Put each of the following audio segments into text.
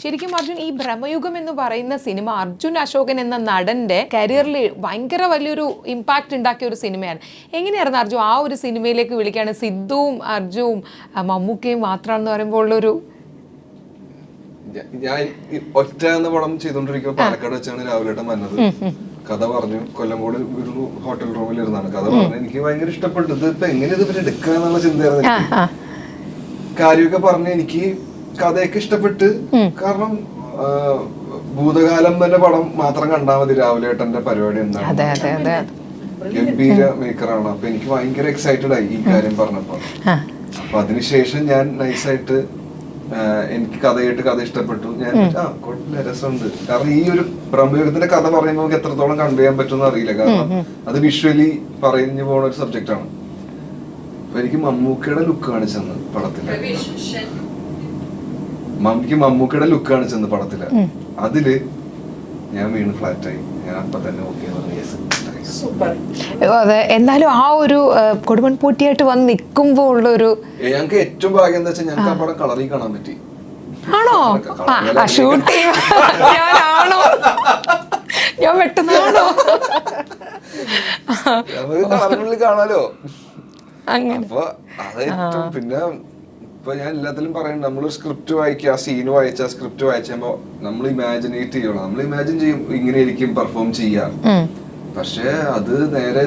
ശരിക്കും അർജുൻ, ഈ ബ്രഹ്മയുഗം എന്ന് പറയുന്ന സിനിമ അർജുൻ അശോകൻ എന്ന നടന്റെ കരിയറിൽ ഭയങ്കര വലിയൊരു ഇമ്പാക്റ്റ് ഉണ്ടാക്കിയ ഒരു സിനിമയാണ്. എങ്ങനെയായിരുന്നു അർജുൻ ആ ഒരു സിനിമയിലേക്ക് വിളിക്കുകയാണ്? സിദ്ധുവും അർജുനും മമ്മൂക്കയും മാത്രമാണെന്ന് പറയുമ്പോൾ ഉള്ളൊരു... ഞാൻ ഒറ്റ എന്ന പടം ചെയ്തോണ്ടിരിക്കുമ്പോ പാലക്കാട് വെച്ചാണ് രാവിലെ വന്നത്. കഥ പറഞ്ഞു, കൊല്ലംകോട് ഒരു ഹോട്ടൽ റൂമിൽ ഇരുന്നാണ് കഥ പറഞ്ഞു. എനിക്ക് ഭയങ്കര ഇഷ്ടപ്പെട്ടു. ഇത് ഇപ്പൊ എങ്ങനെ ഇത് എടുക്കുക എന്നുള്ള ചിന്തയായിരുന്നു. കാര്യമൊക്കെ പറഞ്ഞ് എനിക്ക് കഥയൊക്കെ ഇഷ്ടപ്പെട്ട്. കാരണം ഭൂതകാലം തന്നെ പടം മാത്രം കണ്ടാൽ മതി രാവിലെ ഏട്ടന്റെ പരിപാടി എന്താണ്. ഗംഭീര മേക്കറാണ്. അപ്പൊ എനിക്ക് ഭയങ്കര എക്സൈറ്റഡ് ആയി ഈ കാര്യം പറഞ്ഞപ്പോ. അപ്പൊ അതിനുശേഷം ഞാൻ നൈസായിട്ട് എനിക്ക് കഥ ഇഷ്ടപ്പെട്ടു. ഞാൻ കുഴപ്പമില്ല, രസമുണ്ട്. കാരണം ഈ ഒരു ബ്രഹ്മയുഗത്തിന്റെ കഥ പറയുമ്പോൾ നമുക്ക് എത്രത്തോളം കൺവേ ചെയ്യാൻ പറ്റുമെന്ന് അറിയില്ല. കാരണം അത് വിഷ്വലി പറഞ്ഞു പോണ ഒരു സബ്ജക്റ്റ് ആണ്. അപ്പൊ എനിക്ക് മമ്മൂക്കയുടെ ലുക്ക് കാണിച്ചെന്ന് പടത്തില്, മമ്മൂക്കയുടെ ലുക്ക് കാണിച്ചെന്ന് പടത്തില്, അതില് ഞാൻ വീണ് ഫ്ലാറ്റായി. ഞാൻ അപ്പൊ തന്നെ ഓക്കെ പറഞ്ഞു. അതെ, എന്നാലും ആ ഒരു കൊടുമൺ പൂട്ടിയായിട്ട് വന്ന് നിൽക്കുമ്പോ ഉള്ള ഒരു... ഞങ്ങൾക്ക് ഏറ്റവും ഭാഗ്യം എന്താ വെച്ചാൽ ഞങ്ങൾക്ക് ആ പടം കളറിൽ കാണാൻ പറ്റി. ആണോ? ഷൂട്ട് ഞാനാണോ? ഞാൻ വെട്ടുന്നാണോ? നമുക്ക് കളറിനുള്ളിൽ കാണാലോ. അങ്ങനെ അപ്പൊ അതേറ്റവും... പിന്നെ ഇപ്പൊ ഞാൻ എല്ലാത്തിലും പറയുന്നുണ്ട്, നമ്മളൊരു സ്ക്രിപ്റ്റ് വായിക്കുക, സീന് വായിച്ച സ്ക്രിപ്റ്റ് വായിച്ചപ്പോ നമ്മൾ ഇമാജിനേറ്റ് ചെയ്യണം. നമ്മൾ ഇമാജിൻ ചെയ്യും ഇങ്ങനെ ആയിരിക്കും പെർഫോം ചെയ്യാം. പക്ഷെ അത് നേരെ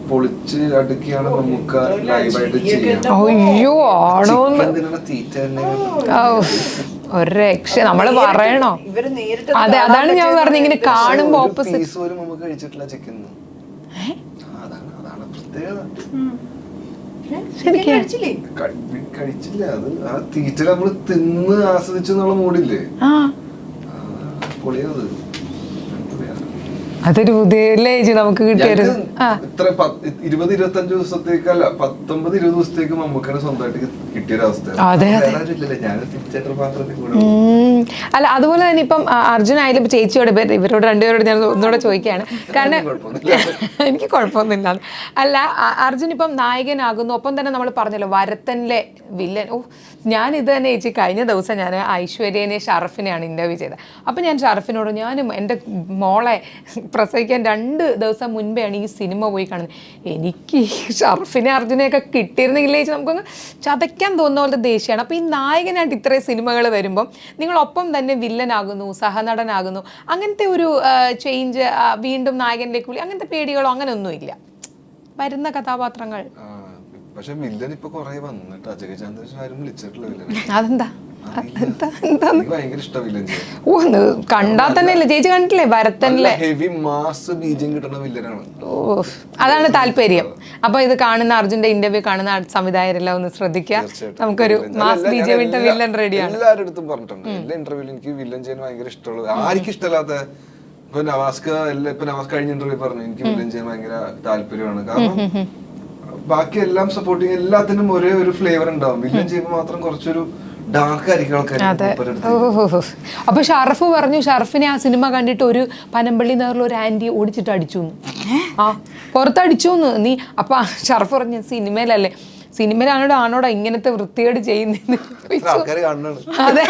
പൊളിച്ച് അടുക്കിയാണ് നമുക്ക് ലൈവായിട്ട് ചെയ്യാം. നമ്മള് പറയണോ? അതെ, അതാണ് ഞാൻ പറഞ്ഞത്. ഇങ്ങനെ കാണുമ്പോ നമുക്ക് കഴിച്ചിട്ടില്ല ചിക്കൻ. അതാണ് പ്രത്യേകത. കഴിച്ചില്ല. അത് ആ തീറ്റ നമ്മള് തിന്ന് ആസ്വദിച്ചു എന്നുള്ള മൂടില്ലേ, പൊളിയത്. അതൊരു പുതിയ നമുക്ക് കിട്ടിയത്. ഇത്ര 20-25 ദിവസത്തേക്കല്ല, 19-20 ദിവസത്തേക്ക് മമ്മൂക്കനെ സ്വന്തമായിട്ട് കിട്ടിയൊരവസ്ഥ. അല്ല, അതുപോലെ തന്നെ ഇപ്പം അർജുൻ ആയാലും ചേച്ചിയോട്, ഇവരോട് രണ്ടുപേരോട് ഞാൻ ഒന്നുകൂടെ ചോദിക്കുകയാണ്. കാരണം എനിക്ക് കുഴപ്പമൊന്നുമില്ല. അല്ല, അർജുൻ ഇപ്പം നായകനാകുന്നു, ഒപ്പം തന്നെ നമ്മൾ പറഞ്ഞല്ലോ വരത്തനിലെ വില്ലൻ. ഞാൻ ഇത് തന്നെ ചേച്ചി, കഴിഞ്ഞ ദിവസം ഞാൻ ഐശ്വര്യനെ ഷറഫിനെയാണ് ഇന്റർവ്യൂ ചെയ്തത്. അപ്പം ഞാൻ ഷറഫിനോട്, ഞാനും എൻ്റെ മോളെ പ്രസവിക്കാൻ 2 ദിവസം മുൻപെയാണ് ഈ സിനിമ പോയി കാണുന്നത്. എനിക്ക് ഷറഫിനെ അർജുനെയൊക്കെ കിട്ടിയിരുന്നെങ്കിലേ നമുക്കൊന്ന് ചതയ്ക്കാൻ തോന്നുന്ന പോലത്തെ ദേഷ്യമാണ്. അപ്പോൾ ഈ നായകനായിട്ട് ഇത്രയും സിനിമകൾ വരുമ്പം നിങ്ങളൊപ്പം തന്നെ വില്ലനാകുന്നു, സഹനടനാകുന്നു, അങ്ങനത്തെ ഒരു ചേഞ്ച്, വീണ്ടും നായകനിലേക്ക് വിളി, അങ്ങനത്തെ പേടികളോ അങ്ങനെ ഒന്നുമില്ല വരുന്ന കഥാപാത്രങ്ങൾ? പക്ഷെ വില്ലൻ ഇപ്പൊ കുറെ വന്നിട്ട് അജയ് ചന്ദ്രൻ ആരും വിളിച്ചിട്ടില്ല വില്ലൻ. അതെന്താ? ഭയങ്കര ഇഷ്ടം വില്ലൻ. കണ്ടാ തന്നെ ചേച്ചി കണ്ടിട്ടില്ലേ വരത്തനിലെ ഹെവി മാസ് ബീജം കിട്ടുന്ന വില്ലനാണ്. അതാണ് താല്പര്യം. അപ്പൊ ഇത് കാണുന്ന അർജുന്റെ ഇന്റർവ്യൂ കാണുന്ന സംവിധായകരെല്ലാം ഒന്ന് ശ്രദ്ധിക്കുക. നമുക്കൊരു മാസ് ബീജം ഇട്ട വില്ലൻ റെഡിയാണ്. എല്ലാവരുടെ അടുത്തും പറഞ്ഞിട്ടുണ്ട്, എല്ലാ ഇന്റർവ്യൂലും എനിക്ക് വില്ലൻ ചെയ്യാൻ ഭയങ്കര ഇഷ്ടമുള്ളത്. ആർക്കും ഇഷ്ടമല്ലാത്ത, ഇപ്പൊ നവാസ് കഴിഞ്ഞ ഇന്റർവ്യൂ പറഞ്ഞു എനിക്ക് വില്ലൻ ചെയ്യാൻ ഭയങ്കര താല്പര്യമാണ്. കാരണം ബാക്കി എല്ലാം സപ്പോർട്ടിങ്, എല്ലാത്തിനും ഒരേ ഒരു ഫ്ലേവർ ഉണ്ടാവും. വില്ലൻ ചെയ്യുമ്പോൾ മാത്രം കുറച്ചൊരു ഡാർക്ക് ആയിരിക്കും ആൾക്കാർ. അപ്പൊ ഷറഫ് പറഞ്ഞു, ഷറഫിനെ ആ സിനിമ കണ്ടിട്ട് ഒരു പനമ്പള്ളി നേറിൽ ഒരു ആന്റി ഓടിച്ചിട്ട് അടിച്ചു, പുറത്തടിച്ചു നീ. അപ്പൊ ഷറഫ് പറഞ്ഞു, സിനിമയിലല്ലേ, സിനിമയിലാണോടാ ഇങ്ങനത്തെ വൃത്തികേട് ചെയ്യുന്നത്. അതെ.